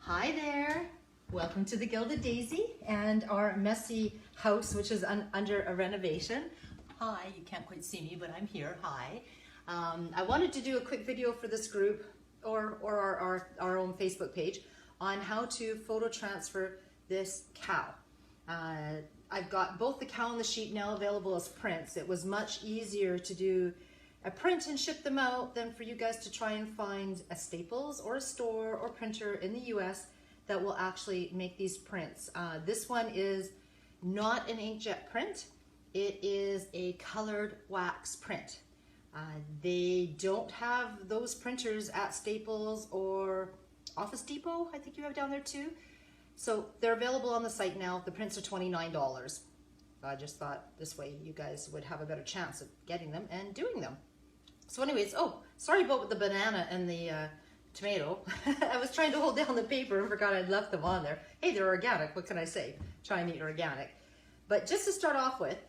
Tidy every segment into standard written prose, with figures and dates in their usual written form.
Hi there, welcome to the Gilded Daisy and our messy house, which is under a renovation. Hi, you can't quite see me, but I'm here, hi. I wanted to do a quick video for this group or our own Facebook page on how to photo transfer this cow. I've got both the cow and the sheep now available as prints. It was much easier to do a print and ship them out than for you guys to try and find a Staples or a store or printer in the US that will actually make these prints. This one is not an inkjet print. It is a colored wax print. They don't have those printers at Staples or Office Depot, I think you have down there too. So they're available on the site now. The prints are $29. I just thought this way you guys would have a better chance of getting them and doing them. So anyways, oh, sorry about the banana and the tomato. I was trying to hold down the paper and forgot I'd left them on there. Hey, they're organic, what can I say? Try and eat organic. But just to start off with,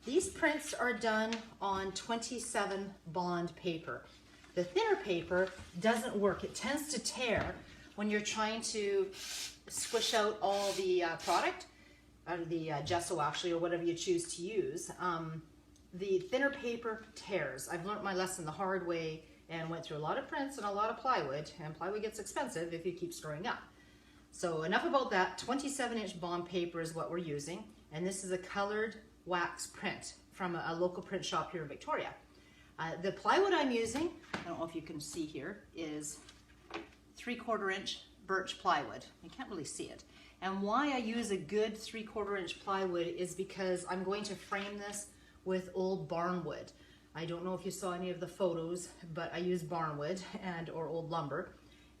these prints are done on 27 bond paper. The thinner paper doesn't work. It tends to tear when you're trying to squish out all the product, out of the gesso actually, or whatever you choose to use. The thinner paper tears. I've learned my lesson the hard way and went through a lot of prints and a lot of plywood, and plywood gets expensive if you keep storing up. So enough about that. 27-inch bond paper is what we're using, and this is a colored wax print from a local print shop here in Victoria. The plywood I'm using, I don't know if you can see here, is 3/4 inch birch plywood. You can't really see it. And why I use a good 3/4 inch plywood is because I'm going to frame this with old barnwood. I don't know if you saw any of the photos, but I use barnwood or old lumber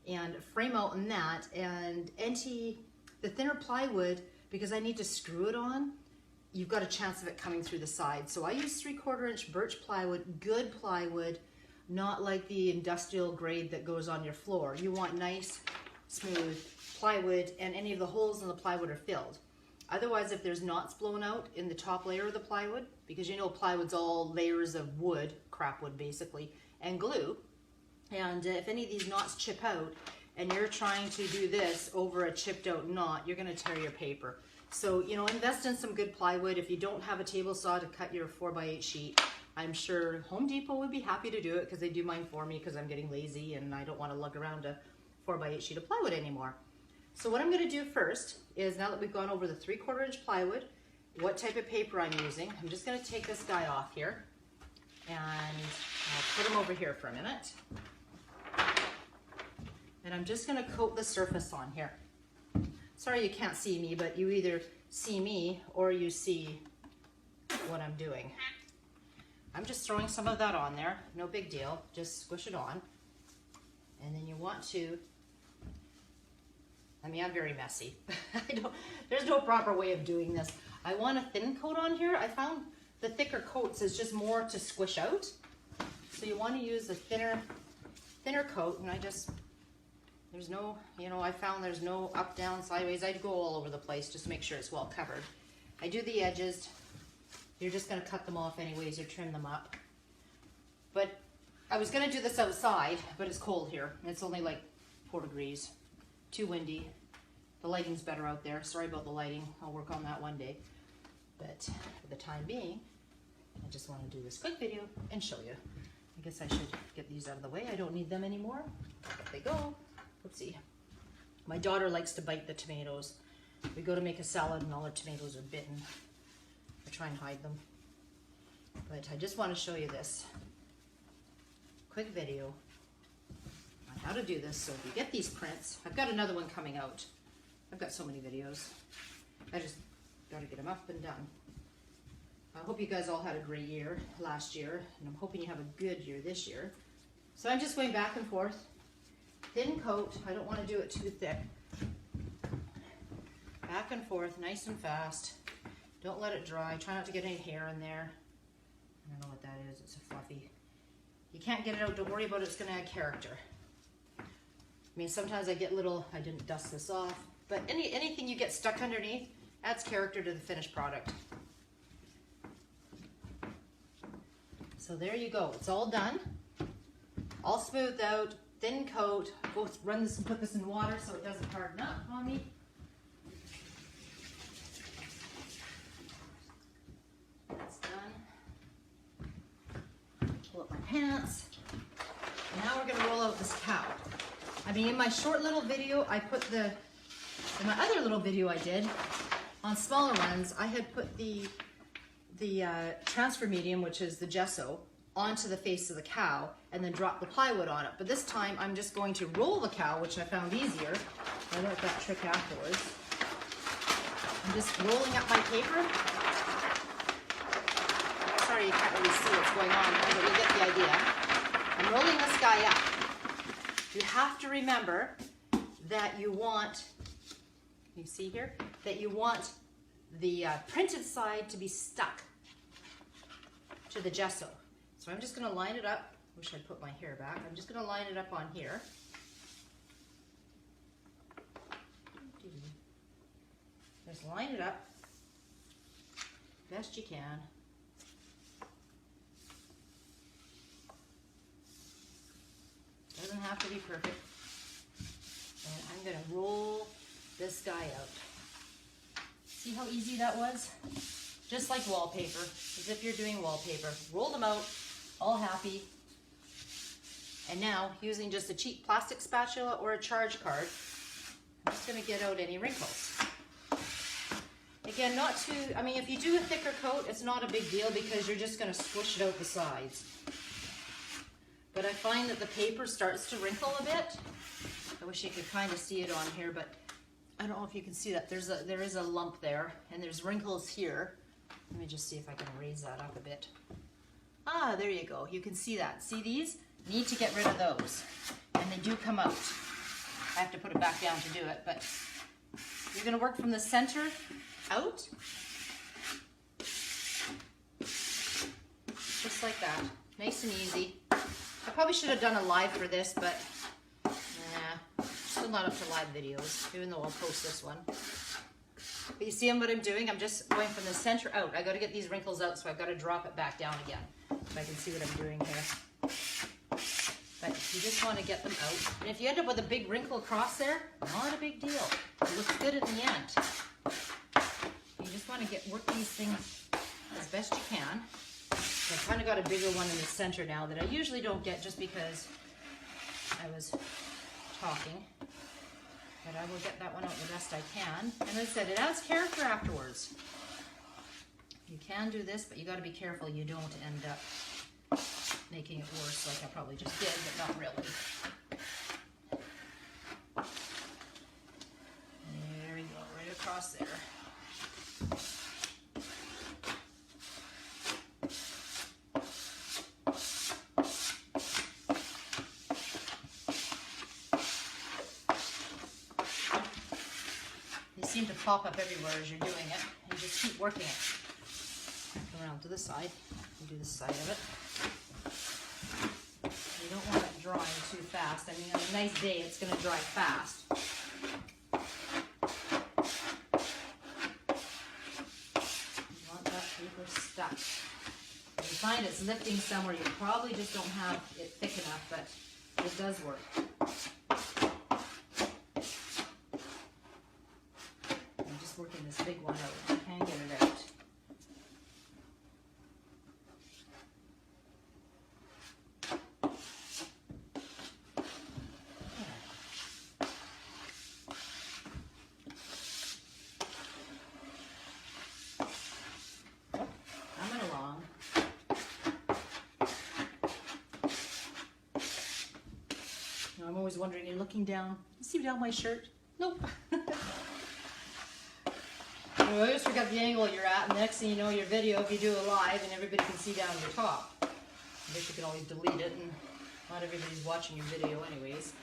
and frame out in that, and the thinner plywood, because I need to screw it on, you've got a chance of it coming through the side. So I use 3/4 inch birch plywood, good plywood, not like the industrial grade that goes on your floor. You want nice, smooth plywood, and any of the holes in the plywood are filled. Otherwise, if there's knots blown out in the top layer of the plywood, because you know plywood's all layers of wood, crap wood basically, and glue, and if any of these knots chip out and you're trying to do this over a chipped out knot, you're going to tear your paper. So, you know, invest in some good plywood. If you don't have a table saw to cut your 4x8 sheet, I'm sure Home Depot would be happy to do it, because they do mine for me, because I'm getting lazy and I don't want to lug around a 4x8 sheet of plywood anymore. So what I'm going to do first is, now that we've gone over the 3/4 inch plywood, what type of paper I'm using, I'm just going to take this guy off here and I'll put him over here for a minute. And I'm just going to coat the surface on here. Sorry you can't see me, but you either see me or you see what I'm doing. I'm just throwing some of that on there, no big deal, just squish it on. And then you want to, I mean, I'm very messy. There's no proper way of doing this. I want a thin coat on here. I found the thicker coats is just more to squish out. So you want to use a thinner coat, and there's no, you know, I found there's no up, down, sideways. I'd go all over the place just to make sure it's well covered. I do the edges. You're just going to cut them off anyways or trim them up. But I was going to do this outside, but it's cold here. It's only like 4 degrees. Too windy. The lighting's better out there. Sorry about the lighting. I'll work on that one day. But for the time being, I just want to do this quick video and show you. I guess I should get these out of the way. I don't need them anymore. There they go. Oopsie. My daughter likes to bite the tomatoes. We go to make a salad and all the tomatoes are bitten. I try and hide them. But I just want to show you this quick video on how to do this. So if you get these prints, I've got another one coming out. I've got so many videos. I just got to get them up and done. I hope you guys all had a great year last year, and I'm hoping you have a good year this year. So I'm just going back and forth. Thin coat. I don't want to do it too thick. Back and forth, nice and fast. Don't let it dry. Try not to get any hair in there. I don't know what that is. It's a fluffy. You can't get it out. Don't worry about it. It's going to add character. I mean, sometimes I get little, I didn't dust this off, but anything you get stuck underneath adds character to the finished product. So there you go. It's all done. All smoothed out. thin coat. Go run this and put this in water so it doesn't harden up on me. That's done. Pull up my pants. And now we're gonna roll out this cow. I mean, in my short little video, I put in my other little video I did on smaller ones, I had put the transfer medium, which is the gesso, onto the face of the cow and then drop the plywood on it. But this time I'm just going to roll the cow, which I found easier. I learned that trick afterwards. I'm just rolling up my paper. Sorry, you can't really see what's going on, but you get the idea. I'm rolling this guy up. You have to remember that you want, you see here, that you want the printed side to be stuck to the gesso. So I'm just going to line it up. Wish I'd put my hair back. I'm just going to line it up on here. Just line it up best you can. Doesn't have to be perfect. And I'm going to roll this guy out. See how easy that was? Just like wallpaper, as if you're doing wallpaper. Roll them out, all happy. And now, using just a cheap plastic spatula or a charge card, I'm just going to get out any wrinkles. Again, not too, I mean, if you do a thicker coat, it's not a big deal because you're just going to squish it out the sides. But I find that the paper starts to wrinkle a bit. I wish you could kind of see it on here, but I don't know if you can see that. There is a lump there, and there's wrinkles here. Let me just see if I can raise that up a bit. Ah, there you go. You can see that. See these? Need to get rid of those. And they do come out. I have to put it back down to do it, but you're going to work from the center out. Just like that. Nice and easy. I probably should have done a live for this, but nah, still not up to live videos, even though I'll post this one. But you see what I'm doing? I'm just going from the center out. I got to get these wrinkles out, so I've got to drop it back down again. If I can see what I'm doing here. But you just want to get them out. And if you end up with a big wrinkle across there, not a big deal. It looks good in the end. You just want to work these things as best you can. I've kind of got a bigger one in the center now that I usually don't get just because I was talking. But I will get that one out the best I can. And as I said, it adds character afterwards. You can do this, but you got to be careful you don't end up making it worse like I probably just did, but not really. There we go, right across there. Seem to pop up everywhere as you're doing it. You just keep working it. Come around to the side and do the side of it. You don't want it drying too fast. I mean, on a nice day, it's going to dry fast. You want that paper stuck. If you find it's lifting somewhere, you probably just don't have it thick enough, but it does work. Working this big one out. I can get it out. Coming along. Now, I'm always wondering, you're looking down. You see down my shirt? Nope. I always forget the angle you're at, and the next thing you know, your video, if you do a live, and everybody can see down your top. I guess you can always delete it, and not everybody's watching your video anyways.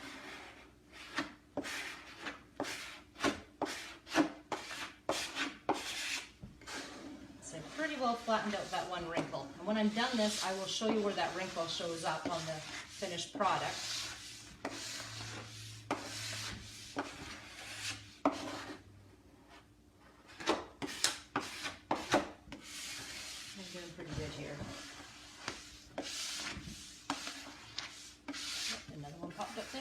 So I've pretty well flattened out that one wrinkle. And when I'm done this, I will show you where that wrinkle shows up on the finished product. Pretty good here. Another one popped up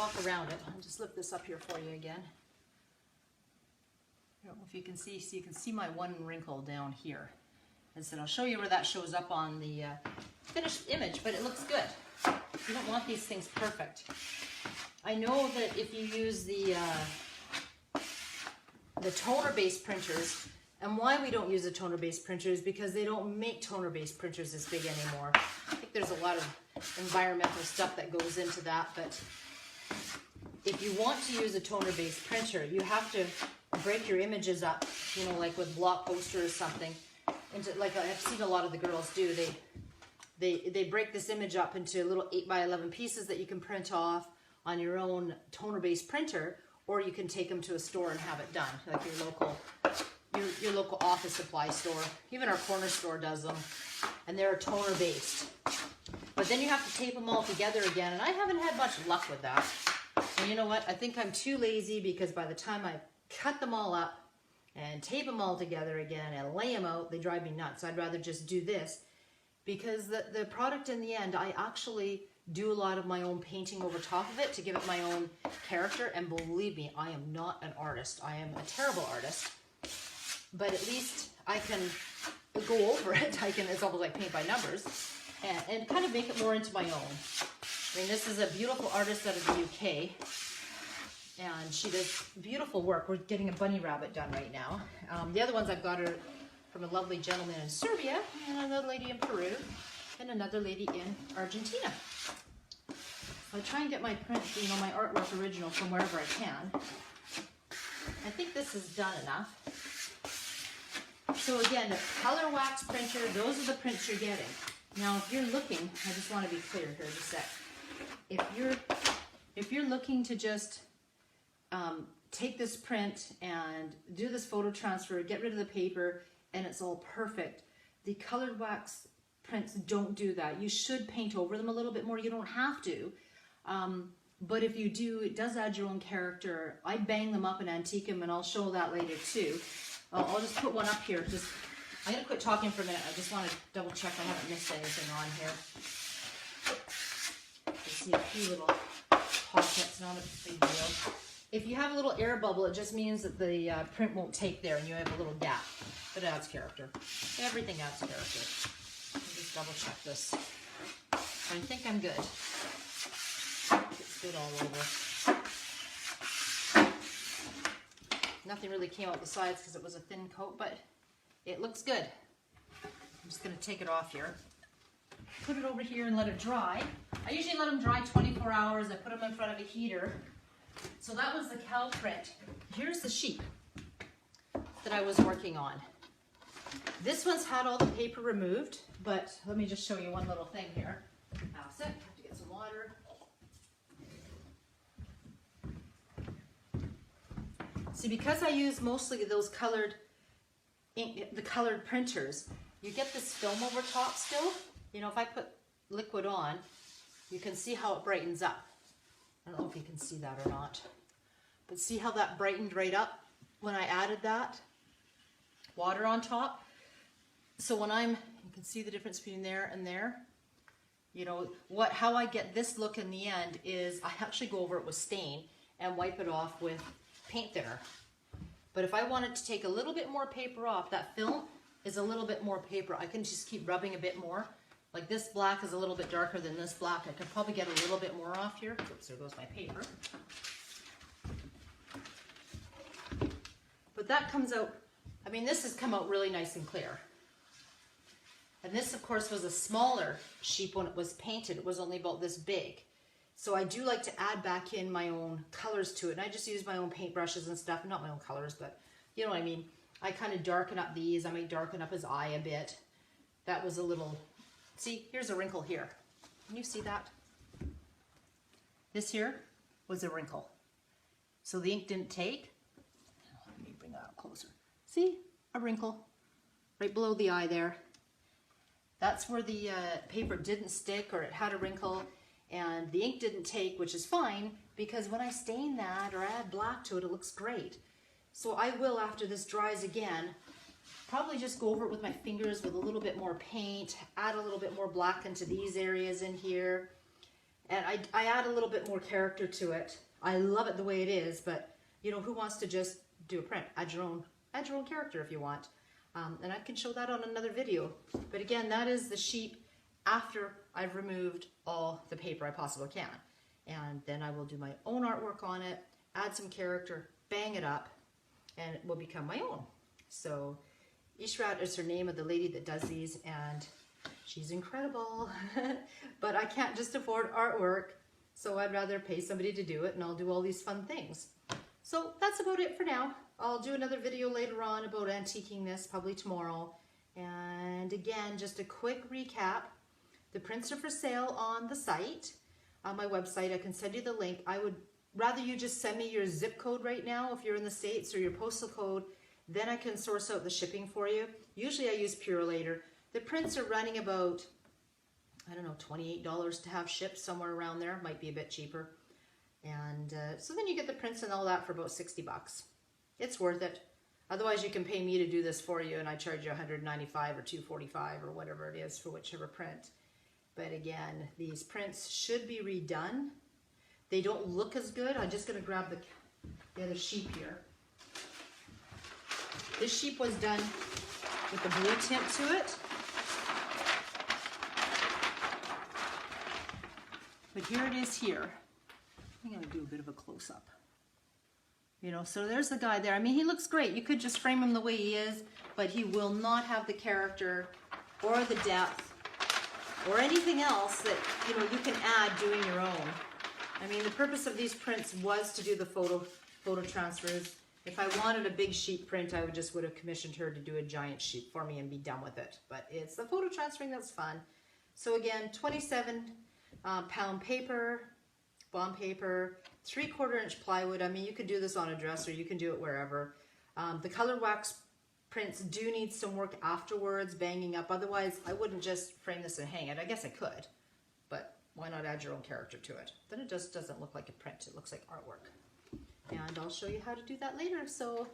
walk around it. I'll just lift this up here for you again. I don't know if you can see, so you can see my one wrinkle down here. And so I'll show you where that shows up on the finished image, but it looks good. You don't want these things perfect. I know that if you use the toner-based printers, and why we don't use the toner-based printers, because they don't make toner-based printers as big anymore. I think there's a lot of environmental stuff that goes into that, but if you want to use a toner-based printer, you have to break your images up, you know, like with Blockbuster or something, into, like I've seen a lot of the girls do. They break this image up into little 8x11 pieces that you can print off on your own toner-based printer, or you can take them to a store and have it done, like your local office supply store. Even our corner store does them, and they're toner-based. But then you have to tape them all together again, and I haven't had much luck with that. And you know what? I think I'm too lazy, because by the time I cut them all up and tape them all together again and lay them out, they drive me nuts. I'd rather just do this, because the product in the end, I actually do a lot of my own painting over top of it to give it my own character. And believe me, I am not an artist. I am a terrible artist. But at least I can go over it. It's almost like paint by numbers, and kind of make it more into my own. I mean, this is a beautiful artist out of the UK, and she does beautiful work. We're getting a bunny rabbit done right now. The other ones I've got are from a lovely gentleman in Serbia, and another lady in Peru, and another lady in Argentina. So I try and get my print, you know, my artwork original from wherever I can. I think this is done enough. So again, the color wax printer, those are the prints you're getting. Now, if you're looking, I just want to be clear here just a sec. If you're looking to just take this print and do this photo transfer, get rid of the paper, and it's all perfect, the colored wax prints don't do that. You should paint over them a little bit more. You don't have to. But if you do, it does add your own character. I bang them up and antique them, and I'll show that later too. I'll just put one up here. I'm going to quit talking for a minute. I just want to double check I haven't missed anything on here. You see a few little pockets, not a big deal. If you have a little air bubble, it just means that the print won't take there and you have a little gap. But it adds character. Everything adds character. Let me just double check this. I think I'm good. It's good all over. Nothing really came out the sides because it was a thin coat, but it looks good. I'm just going to take it off here. Put it over here and let it dry. I usually let them dry 24 hours. I put them in front of a heater. So that was the cow print. Here's the sheep that I was working on. This one's had all the paper removed, but let me just show you one little thing here. That's it. I have to get some water. See, because I use mostly those colored ink, the colored printers, you get this film over top still. You know, if I put liquid on, you can see how it brightens up. I don't know if you can see that or not, but see how that brightened right up when I added that water on top. So when you can see the difference between there and there. You know, how I get this look in the end is I actually go over it with stain and wipe it off with paint thinner. But if I wanted to take a little bit more paper off, that film is a little bit more paper. I can just keep rubbing a bit more. Like this black is a little bit darker than this black. I could probably get a little bit more off here. Oops, there goes my paper. But that comes out, I mean, this has come out really nice and clear. And this, of course, was a smaller sheep when it was painted. It was only about this big. So I do like to add back in my own colors to it. And I just use my own paintbrushes and stuff. Not my own colors, but you know what I mean. I kind of darken up these. I might darken up his eye a bit. That was a little, see, here's a wrinkle here. Can you see that? This here was a wrinkle. So the ink didn't take. Let me bring that up closer. See, a wrinkle right below the eye there. That's where the paper didn't stick, or it had a wrinkle, and the ink didn't take, which is fine, because when I stain that or add black to it, it looks great. So I will, after this dries again, probably just go over it with my fingers with a little bit more paint, add a little bit more black into these areas in here, and I add a little bit more character to it. I love it the way it is, but you know, who wants to just do a print? Add your own character if you want. And I can show that on another video. But again, that is the sheep after I've removed all the paper I possibly can. And then I will do my own artwork on it, add some character, bang it up, and it will become my own. So Ishrat is her name of the lady that does these, and she's incredible. But I can't just afford artwork, so I'd rather pay somebody to do it, and I'll do all these fun things. So that's about it for now. I'll do another video later on about antiquing this, probably tomorrow. And again, just a quick recap. The prints are for sale on the site, on my website. I can send you the link. I would rather you just send me your zip code right now if you're in the States, or your postal code. Then I can source out the shipping for you. Usually I use Purolator. The prints are running about, I don't know, $28 to have shipped, somewhere around there. Might be a bit cheaper. And so then you get the prints and all that for about 60 bucks. It's worth it. Otherwise you can pay me to do this for you, and I charge you $195 or $245 or whatever it is for whichever print. But again, these prints should be redone. They don't look as good. I'm just going to grab the other sheep here. This sheep was done with the blue tint to it. But here it is here. I'm going to do a bit of a close-up. You know, so there's the guy there. I mean, he looks great. You could just frame him the way he is, but he will not have the character or the depth or anything else that, you know, you can add doing your own. I mean, the purpose of these prints was to do the photo transfers. If I wanted a big sheet print, I would have commissioned her to do a giant sheet for me and be done with it. But it's the photo transferring that's fun. So again, 27 pound paper, bond paper, 3/4 inch plywood. I mean, you could do this on a dresser, you can do it wherever. The color wax prints do need some work afterwards, banging up. Otherwise, I wouldn't just frame this and hang it. I guess I could, but why not add your own character to it? Then it just doesn't look like a print, it looks like artwork. And I'll show you how to do that later. So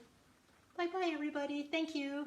bye-bye, everybody. Thank you.